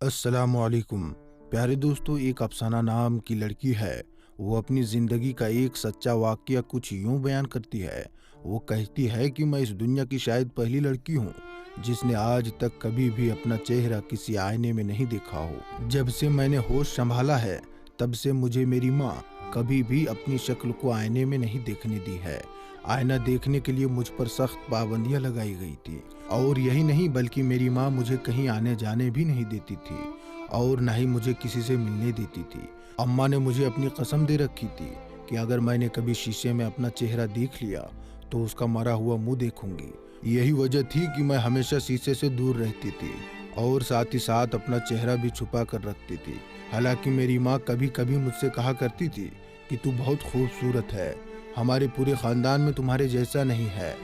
अस्सलामुअलैकुम। प्यारे दोस्तों, एक अफसाना नाम की लड़की है। वो अपनी ज़िंदगी का एक सच्चा वाक़या कुछ यूँ बयान करती है। वो कहती है कि मैं इस दुनिया की शायद पहली लड़की हूँ जिसने आज तक कभी भी अपना चेहरा किसी आईने में नहीं देखा हो। जब से मैंने होश संभाला है तब से मुझे मेरी माँ कभी भी अपनी शक्ल को आईने में नहीं देखने दी है। आईना देखने के लिए मुझ पर सख्त पाबंदियां लगाई गई थी। और यही नहीं बल्कि मेरी माँ मुझे कहीं आने जाने भी नहीं देती थी और न ही मुझे किसी से मिलने देती थी। अम्मा ने मुझे अपनी कसम दे रखी थी कि अगर मैंने कभी शीशे में अपना चेहरा देख लिया तो उसका मरा हुआ मुंह देखूंगी। यही वजह थी कि मैं हमेशा शीशे से दूर रहती थी और साथ ही साथ अपना चेहरा भी छुपा कर रखती थी। हालांकि मेरी माँ कभी कभी मुझसे कहा करती थी कि तू बहुत खूबसूरत है, हमारे पूरे खानदान में तुम्हारे जैसा नहीं है,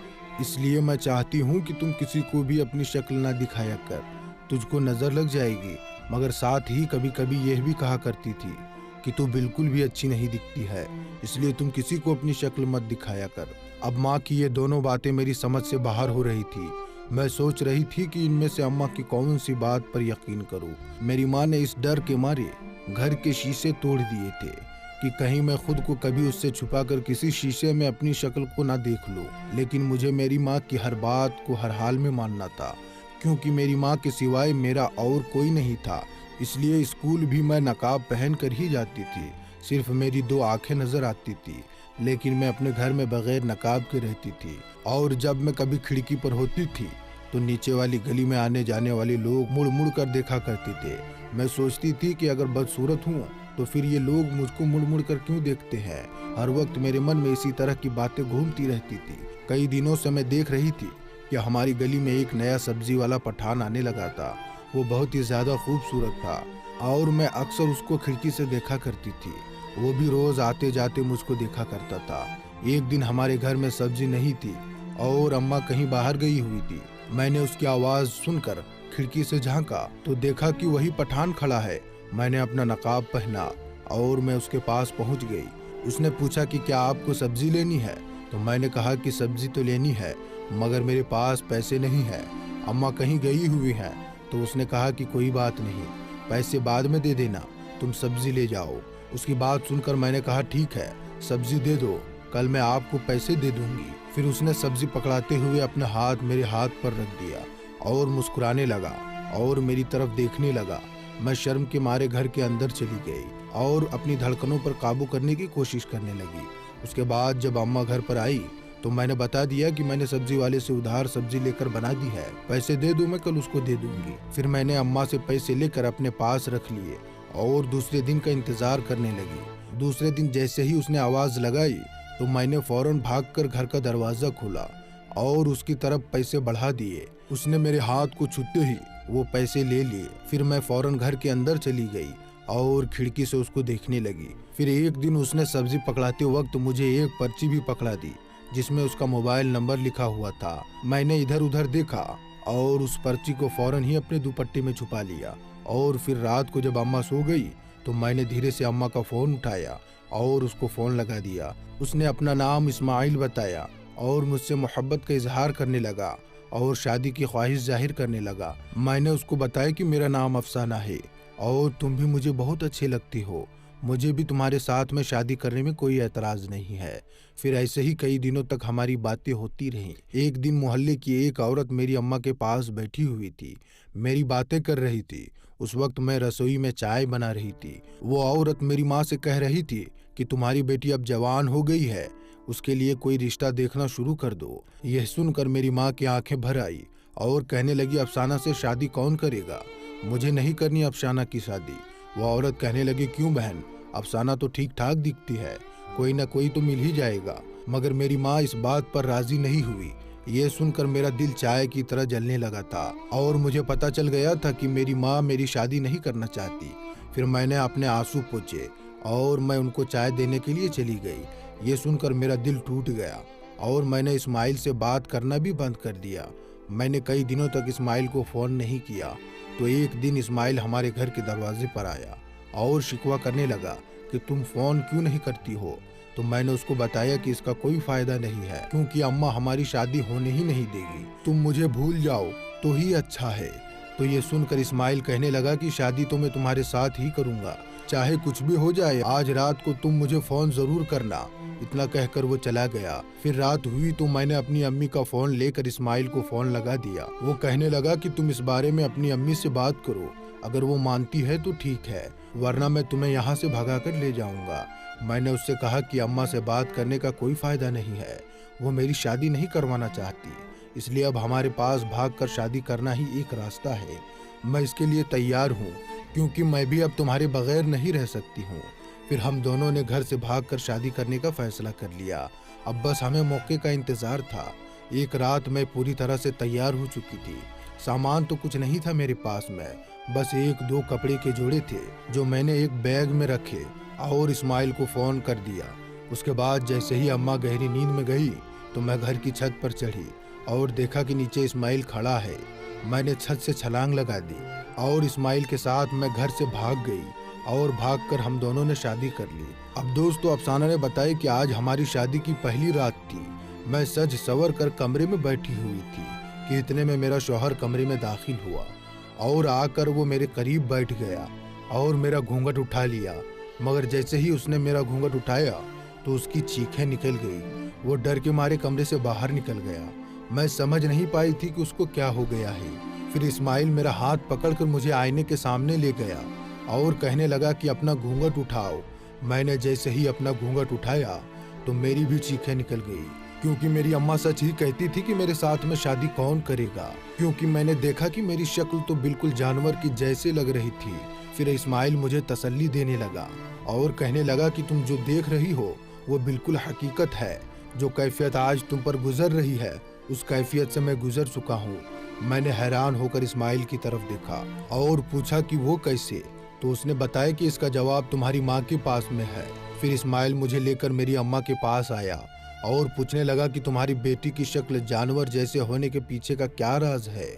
इसलिए मैं चाहती हूँ कि तुम किसी को भी अपनी शक्ल ना दिखाया कर, तुझको नजर लग जाएगी। मगर साथ ही कभी कभी यह भी कहा करती थी कि तू बिल्कुल भी अच्छी नहीं दिखती है, इसलिए तुम किसी को अपनी शक्ल मत दिखाया कर। अब माँ की ये दोनों बातें मेरी समझ से बाहर हो रही थी। मैं सोच रही थी कि इनमें से अम्मा की कौन सी बात पर यकीन करूँ। मेरी माँ ने इस डर के मारे घर के शीशे तोड़ दिए थे कि कहीं मैं खुद को कभी उससे छुपाकर किसी शीशे में अपनी शक्ल को ना देख लूं। लेकिन मुझे मेरी माँ की हर बात को हर हाल में मानना था, क्योंकि मेरी माँ के सिवाय मेरा और कोई नहीं था। इसलिए स्कूल भी मैं नकाब पहन कर ही जाती थी। सिर्फ मेरी दो आंखें नजर आती थी, लेकिन मैं अपने घर में बगैर नकाब के रहती थी। और जब मैं कभी खिड़की पर होती थी तो नीचे वाली गली में आने जाने वाले लोग मुड़ मुड़ कर देखा करते थे। मैं सोचती थी कि अगर बदसूरत हूँ तो फिर ये लोग मुझको मुड़ मुड़ कर क्यों देखते हैं। हर वक्त मेरे मन में इसी तरह की बातें घूमती रहती थी। कई दिनों से मैं देख रही थी कि हमारी गली में एक नया सब्जी वाला पठान आने लगा था। वो बहुत ही ज्यादा खूबसूरत था और मैं अक्सर उसको खिड़की से देखा करती थी। वो भी रोज आते जाते मुझको देखा करता था। एक दिन हमारे घर में सब्जी नहीं थी और अम्मा कहीं बाहर गई हुई थी। मैंने उसकी आवाज सुनकर खिड़की से झांका तो देखा कि वही पठान खड़ा है। मैंने अपना नकाब पहना और मैं उसके पास पहुंच गई। उसने पूछा कि क्या आपको सब्जी लेनी है, तो मैंने कहा कि सब्जी तो लेनी है मगर मेरे पास पैसे नहीं है, अम्मा कहीं गई हुई हैं। तो उसने कहा कि कोई बात नहीं, पैसे बाद में दे देना, तुम सब्जी ले जाओ। उसकी बात सुनकर मैंने कहा ठीक है, सब्जी दे दो, कल मैं आपको पैसे दे दूंगी। फिर उसने सब्जी पकड़ाते हुए अपना हाथ मेरे हाथ पर रख दिया और मुस्कुराने लगा और मेरी तरफ देखने लगा। मैं शर्म के मारे घर के अंदर चली गई और अपनी धड़कनों पर काबू करने की कोशिश करने लगी। उसके बाद जब अम्मा घर पर आई तो मैंने बता दिया कि मैंने सब्जी वाले से उधार सब्जी लेकर बना दी है, पैसे दे दो, मैं कल उसको दे दूंगी। फिर मैंने अम्मा से पैसे लेकर अपने पास रख लिए और दूसरे दिन का इंतजार करने लगी। दूसरे दिन जैसे ही उसने आवाज लगाई तो मैंने फौरन भागकर घर का दरवाजा खोला और उसकी तरफ पैसे बढ़ा दिए। उसने मेरे हाथ को छूते ही वो पैसे ले लिए। फिर मैं फौरन घर के अंदर चली गई और खिड़की से उसको देखने लगी। फिर एक दिन उसने सब्जी पकड़ाते वक्त मुझे एक पर्ची भी पकड़ा दी जिसमें उसका मोबाइल नंबर लिखा हुआ था। मैंने इधर उधर देखा और उस पर्ची को फौरन ही अपने दुपट्टे में छुपा लिया। और फिर रात को जब अम्मा सो गई तो मैंने धीरे से अम्मा का फोन उठाया और उसको फोन लगा दिया। उसने अपना नाम इस्माइल बताया और मुझसे मोहब्बत का इजहार करने लगा और शादी की ख्वाहिश जाहिर करने लगा। मैंने उसको बताया कि मेरा नाम अफसाना है और तुम भी मुझे बहुत अच्छे लगती हो, मुझे भी तुम्हारे साथ में शादी करने में कोई एतराज नहीं है। फिर ऐसे ही कई दिनों तक हमारी बातें होती रहीं। एक दिन मोहल्ले की एक औरत मेरी अम्मा के पास बैठी हुई थी, मेरी बातें कर रही थी। उस वक्त मैं रसोई में चाय बना रही थी। वो औरत मेरी माँ से कह रही थी कि तुम्हारी बेटी अब जवान हो गई है, उसके लिए कोई रिश्ता देखना शुरू कर दो। यह सुनकर मेरी माँ की आंखें भर आई और कहने लगी, अफसाना से शादी कौन करेगा, मुझे नहीं करनी अफसाना की शादी। वो औरत कहने लगी, क्यों बहन, अफसाना तो ठीक ठाक दिखती है, कोई ना कोई तो मिल ही जाएगा। मगर मेरी माँ इस बात पर राजी नहीं हुई। ये सुनकर मेरा दिल चाय की तरह जलने लगा था और मुझे पता चल गया था कि मेरी माँ मेरी शादी नहीं करना चाहती। फिर मैंने अपने आंसू पोंछे और मैं उनको चाय देने के लिए चली गई। ये सुनकर मेरा दिल टूट गया और मैंने इस्माइल से बात करना भी बंद कर दिया। मैंने कई दिनों तक इस्माइल को फ़ोन नहीं किया। तो एक दिन इस्माइल हमारे घर के दरवाजे पर आया और शिकवा करने लगा कि तुम फ़ोन क्यों नहीं करती हो। तो मैंने उसको बताया कि इसका कोई फ़ायदा नहीं है, क्योंकि अम्मा हमारी शादी होने ही नहीं देगी, तुम मुझे भूल जाओ तो ही अच्छा है। तो ये सुनकर इस्माइल कहने लगा कि शादी तो मैं तुम्हारे साथ ही करूंगा, चाहे कुछ भी हो जाए, आज रात को तुम मुझे फोन जरूर करना। इतना कहकर वो चला गया। फिर रात हुई तो मैंने अपनी अम्मी का फोन लेकर इस्माइल को फोन लगा दिया। वो कहने लगा कि तुम इस बारे में अपनी अम्मी से बात करो, अगर वो मानती है तो ठीक है, वरना मैं तुम्हें यहाँ से भगा कर ले जाऊंगा। मैंने उससे कहा कि अम्मा से बात करने का कोई फायदा नहीं है, वो मेरी शादी नहीं करवाना चाहती, इसलिए अब हमारे पास भागकर शादी करना ही एक रास्ता है। मैं इसके लिए तैयार हूँ, क्योंकि मैं भी अब तुम्हारे बगैर नहीं रह सकती हूँ। फिर हम दोनों ने घर से भागकर शादी करने का फैसला कर लिया। अब बस हमें मौके का इंतजार था। एक रात मैं पूरी तरह से तैयार हो चुकी थी। सामान तो कुछ नहीं था मेरे पास में, बस एक दो कपड़े के जोड़े थे जो मैंने एक बैग में रखे और इस्माइल को फोन कर दिया। उसके बाद जैसे ही अम्मा गहरी नींद में गई तो मैं घर की छत पर चढ़ी और देखा कि नीचे इस्माइल खड़ा है। मैंने छत से छलांग लगा दी और इस्माइल के साथ मैं घर से भाग गई और भागकर हम दोनों ने शादी कर ली। अब दोस्तों, अफसाना ने बताया कि आज हमारी शादी की पहली रात थी। मैं सज सवर कर कमरे में बैठी हुई थी कि इतने में मेरा शौहर कमरे में दाखिल हुआ और आकर वो मेरे करीब बैठ गया और मेरा घूंघट उठा लिया। मगर जैसे ही उसने मेरा घूंघट उठाया तो उसकी चीखें निकल गई। वो डर के मारे कमरे से बाहर निकल गया। मैं समझ नहीं पाई थी कि उसको क्या हो गया है। फिर इस्माइल मेरा हाथ पकड़कर मुझे आईने के सामने ले गया और कहने लगा कि अपना घूंघट उठाओ। मैंने जैसे ही अपना घूंघट उठाया तो मेरी भी चीखें निकल गई, क्योंकि मेरी अम्मा सच ही कहती थी कि मेरे साथ में शादी कौन करेगा, क्योंकि मैंने देखा कि मेरी शक्ल तो बिल्कुल जानवर की जैसे लग रही थी। फिर इस्माइल मुझे तसल्ली देने लगा और कहने लगा कि तुम जो देख रही हो वो बिल्कुल हकीकत है। जो कैफियत आज तुम पर गुजर रही है उस कैफियत से मैं गुजर चुका हूँ। मैंने हैरान होकर इस्माइल की तरफ देखा और पूछा कि वो कैसे, तो उसने बताया कि इसका जवाब तुम्हारी माँ के पास में है। फिर इस्माइल मुझे लेकर मेरी अम्मा के पास आया और पूछने लगा कि तुम्हारी बेटी की शक्ल जानवर जैसे होने के पीछे का क्या राज है।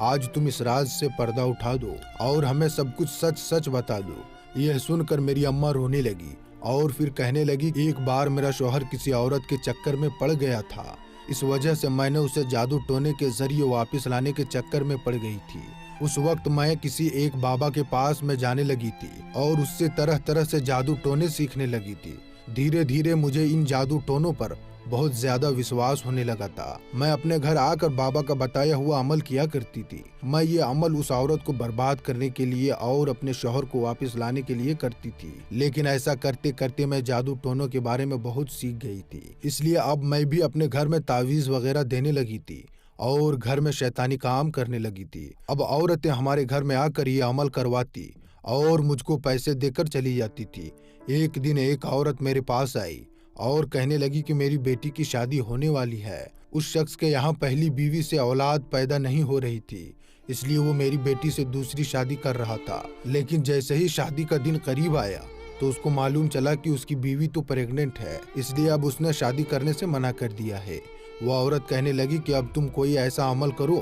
आज तुम इस राज से पर्दा उठा दो और हमें सब कुछ सच सच बता दो। यह सुनकर मेरी अम्मा रोने लगी और फिर कहने लगी कि एक बार मेरा शौहर किसी औरत के चक्कर में पड़ गया था, इस वजह से मैंने उसे जादू टोने के जरिए वापस लाने के चक्कर में पड़ गई थी। उस वक्त मैं किसी एक बाबा के पास में जाने लगी थी और उससे तरह तरह से जादू टोने सीखने लगी थी। धीरे धीरे मुझे इन जादू टोनों पर बहुत ज्यादा विश्वास होने लगा था। मैं अपने घर आकर बाबा का बताया हुआ अमल किया करती थी। मैं ये अमल उस औरत को बर्बाद करने के लिए और अपने शौहर को वापस लाने के लिए करती थी, लेकिन ऐसा करते करते मैं जादू टोनों के बारे में बहुत सीख गई थी। इसलिए अब मैं भी अपने घर में तावीज वगैरह देने लगी थी और घर में शैतानी काम करने लगी थी। अब औरतें हमारे घर में आकर ये अमल करवाती और मुझको पैसे देकर चली जाती थी। एक दिन एक औरत मेरे पास आई और कहने लगी कि मेरी बेटी की शादी होने वाली है। उस शख्स के यहाँ पहली बीवी से औलाद पैदा नहीं हो रही थी, इसलिए वो मेरी बेटी से दूसरी शादी कर रहा था। लेकिन जैसे ही शादी का दिन करीब आया तो उसको मालूम चला कि उसकी बीवी तो प्रेग्नेंट है, इसलिए अब उसने शादी करने से मना कर दिया है। वो औरत कहने लगी कि अब तुम कोई ऐसा अमल करो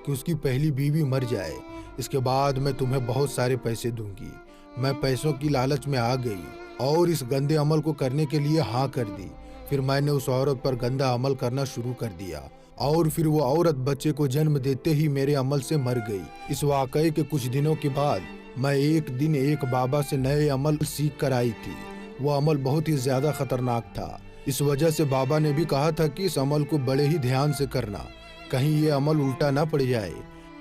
कि उसकी पहली बीवी मर जाए, इसके बाद मैं तुम्हें बहुत सारे पैसे दूंगी। मैं पैसों की लालच में आ गई और इस गंदे अमल को करने के लिए हाँ कर दी। फिर मैंने उस औरत पर गंदा अमल करना शुरू कर दिया और फिर वो औरत बच्चे को जन्म देते ही मेरे अमल से मर गई। इस वाकये के कुछ दिनों के बाद मैं एक दिन एक बाबा से नए अमल सीख कर आई थी। वो अमल बहुत ही ज्यादा खतरनाक था। इस वजह से बाबा ने भी कहा था कि इस अमल को बड़े ही ध्यान से करना, कहीं ये अमल उल्टा ना पड़ जाए।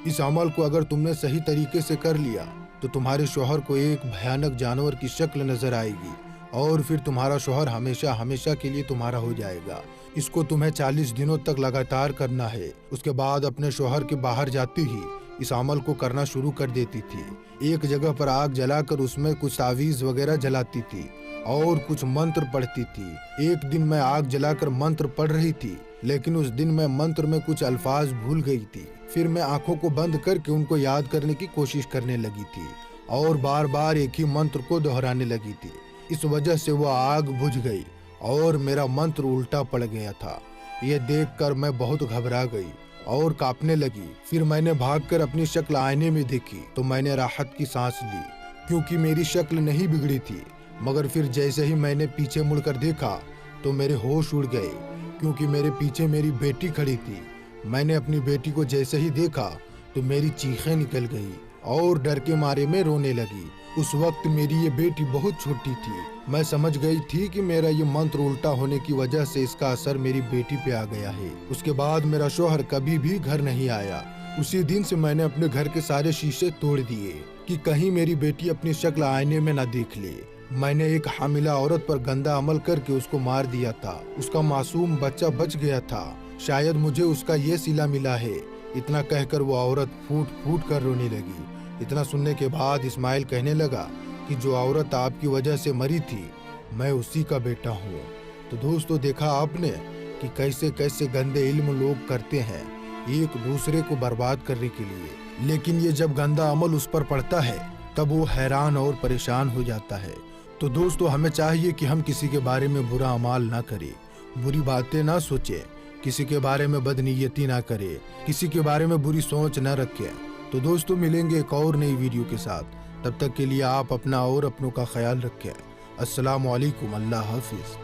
इस अमल को अगर तुमने सही तरीके से कर लिया तो तुम्हारे शौहर को एक भयानक जानवर की शक्ल नजर आएगी और फिर तुम्हारा शौहर हमेशा हमेशा के लिए तुम्हारा हो जाएगा। इसको तुम्हें 40 दिनों तक लगातार करना है। उसके बाद अपने शौहर के बाहर जाते ही इस अमल को करना शुरू कर देती थी। एक जगह पर आग जलाकर उसमें कुछ तावीज वगैरह जलाती थी और कुछ मंत्र पढ़ती थी। एक दिन मैं आग जलाकर मंत्र पढ़ रही थी, लेकिन उस दिन मैं मंत्र में कुछ अल्फाज भूल गई थी। फिर मैं आंखों को बंद करके उनको याद करने की कोशिश करने लगी थी और बार बार एक ही मंत्र को दोहराने लगी थी। इस वजह से वो आग बुझ गई और मेरा मंत्र उल्टा पड़ गया था। यह देखकर मैं बहुत घबरा गई और कांपने लगी। फिर मैंने भागकर अपनी शक्ल आईने में देखी तो मैंने राहत की सांस ली, क्योंकि मेरी शक्ल नहीं बिगड़ी थी। मगर फिर जैसे ही मैंने पीछे मुड़कर देखा तो मेरे होश उड़ गए, क्योंकि मेरे पीछे मेरी बेटी खड़ी थी। मैंने अपनी बेटी को जैसे ही देखा तो मेरी चीखें निकल गई और डर के मारे मैं रोने लगी। उस वक्त मेरी ये बेटी बहुत छोटी थी। मैं समझ गई थी कि मेरा ये मंत्र उल्टा होने की वजह से इसका असर मेरी बेटी पे आ गया है। उसके बाद मेरा शौहर कभी भी घर नहीं आया। उसी दिन से मैंने अपने घर के सारे शीशे तोड़ दिए कि कहीं मेरी बेटी अपनी शक्ल आईने में न देख ले। मैंने एक हामिला औरत पर गंदा अमल करके उसको मार दिया था। उसका मासूम बच्चा बच गया था। शायद मुझे उसका ये सिला मिला है। इतना कहकर वो औरत फूट फूट कर रोने लगी। इतना सुनने के बाद इस्माइल कहने लगा कि जो औरत आपकी वजह से मरी थी, मैं उसी का बेटा हूँ। तो दोस्तों, देखा आपने कि कैसे कैसे गंदे इल्म लोग करते हैं एक दूसरे को बर्बाद करने के लिए, लेकिन ये जब गंदा अमल उस पर पड़ता है तब वो हैरान और परेशान हो जाता है। तो दोस्तों, हमें चाहिए कि हम किसी के बारे में बुरा अमाल ना करें, बुरी बातें ना सोचें, किसी के बारे में बदनीयती ना करें, किसी के बारे में बुरी सोच ना रखें। तो दोस्तों, मिलेंगे एक और नई वीडियो के साथ। तब तक के लिए आप अपना और अपनों का ख्याल रखें। अस्सलाम वालेकुम। अल्लाह हाफिज।